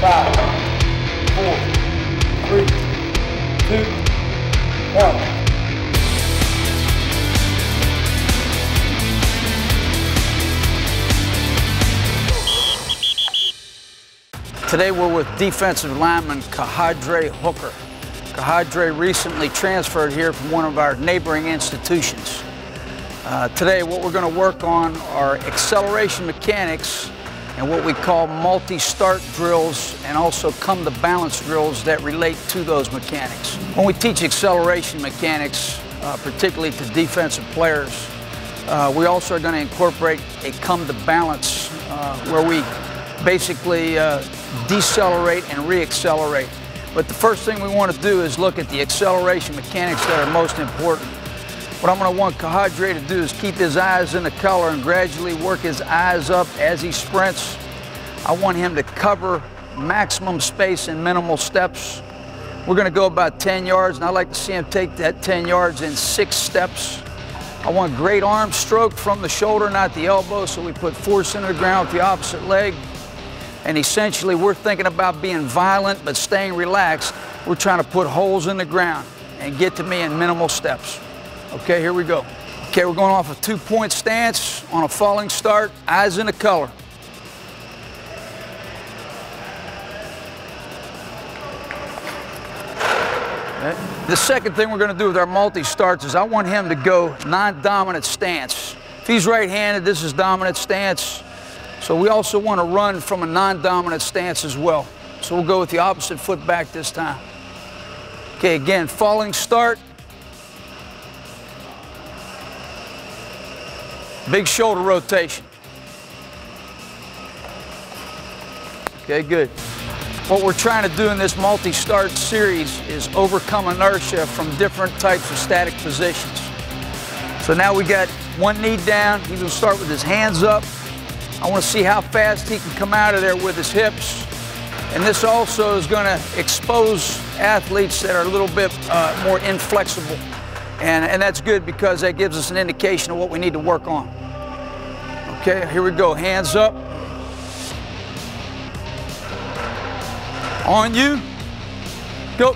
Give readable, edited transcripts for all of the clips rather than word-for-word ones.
5, 4, 3, 2, 1. Today we're with defensive lineman Kahadre Hooker. Kahadre recently transferred here from one of our neighboring institutions. Today what we're going to work on are acceleration mechanics and what we call multi-start drills, and also come to balance drills that relate to those mechanics. When we teach acceleration mechanics, particularly to defensive players, we also are going to incorporate a come to balance where we basically decelerate and re-accelerate. But the first thing we want to do is look at the acceleration mechanics that are most important. What I'm going to want Kahadre to do is keep his eyes in the color and gradually work his eyes up as he sprints. I want him to cover maximum space in minimal steps. We're going to go about 10 yards, and I like to see him take that 10 yards in 6 steps. I want great arm stroke from the shoulder, not the elbow, so we put force into the ground with the opposite leg. And essentially, we're thinking about being violent but staying relaxed. We're trying to put holes in the ground and get to me in minimal steps. Okay, here we go. Okay, we're going off a 2-point stance on a falling start, eyes in the color. Okay. The second thing we're going to do with our multi-starts is I want him to go non-dominant stance. If he's right-handed, this is dominant stance. So we also want to run from a non-dominant stance as well. So we'll go with the opposite foot back this time. Okay, again, falling start. Big shoulder rotation. Okay, good. What we're trying to do in this multi-start series is overcome inertia from different types of static positions. So now we got one knee down. He's going to start with his hands up. I want to see how fast he can come out of there with his hips. And this also is going to expose athletes that are a little bit more inflexible. And that's good because that gives us an indication of what we need to work on. Okay, here we go. Hands up. On you. Go.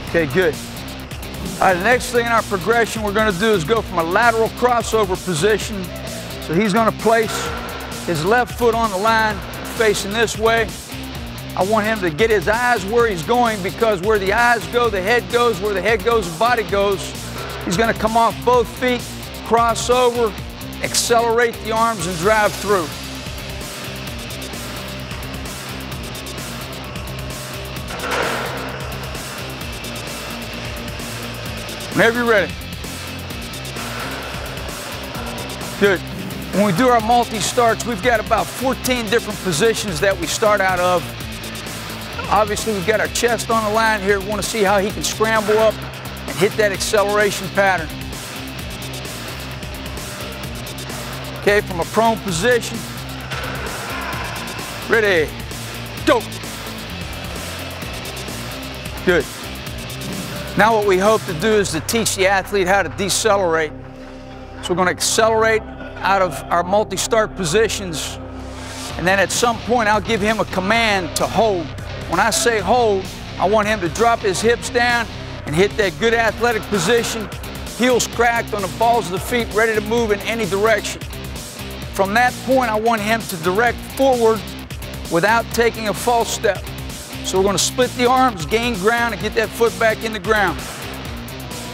Okay, good. All right, the next thing in our progression we're going to do is go from a lateral crossover position. So he's going to place his left foot on the line, facing this way. I want him to get his eyes where he's going, because where the eyes go, the head goes. Where the head goes, the body goes. He's going to come off both feet, cross over, accelerate the arms, and drive through. Whenever you're ready. Good. When we do our multi-starts, we've got about 14 different positions that we start out of. Obviously, we've got our chest on the line here. We want to see how he can scramble up and hit that acceleration pattern. Okay, from a prone position. Ready, go. Good. Now what we hope to do is to teach the athlete how to decelerate. So we're going to accelerate out of our multi-start positions, and then at some point I'll give him a command to hold. When I say hold, I want him to drop his hips down and hit that good athletic position, heels cracked on the balls of the feet, ready to move in any direction. From that point, I want him to direct forward without taking a false step. So we're going to split the arms, gain ground, and get that foot back in the ground.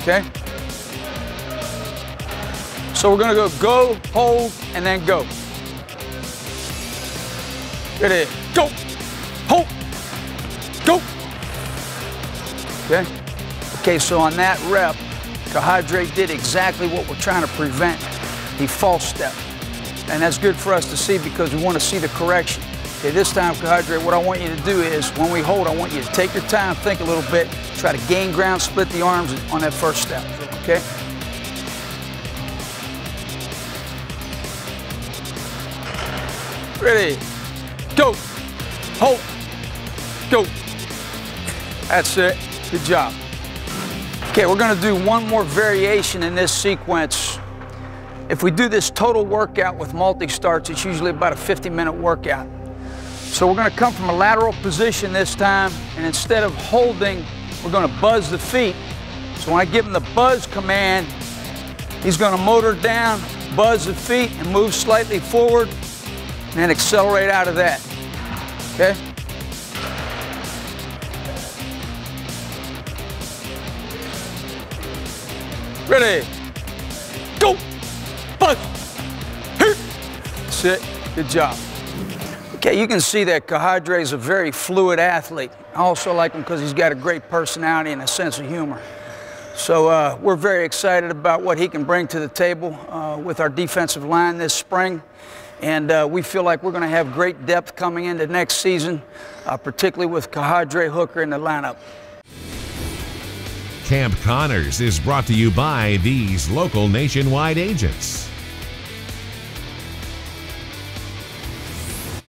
Okay? So we're going to go, hold, and then go. Ready, go, hold, go. Okay? Okay, so on that rep, Kahadre did exactly what we're trying to prevent. He false stepped. And that's good for us to see because we want to see the correction. Okay, this time, Kahadre, what I want you to do is, when we hold, I want you to take your time, think a little bit, try to gain ground, split the arms on that first step, okay? Ready, go, hold, go. That's it, good job. Okay, we're gonna do one more variation in this sequence. If we do this total workout with multi-starts, it's usually about a 50-minute workout. So we're going to come from a lateral position this time, and instead of holding, we're going to buzz the feet. So when I give him the buzz command, he's going to motor down, buzz the feet, and move slightly forward, and then accelerate out of that. Okay? Ready? Go! Buzz! Here! That's it. Good job. Okay, you can see that Kahadre is a very fluid athlete. I also like him because he's got a great personality and a sense of humor. So we're very excited about what he can bring to the table with our defensive line this spring. And we feel like we're going to have great depth coming into next season, particularly with Kahadre Hooker in the lineup. Camp Connors is brought to you by these local nationwide agents.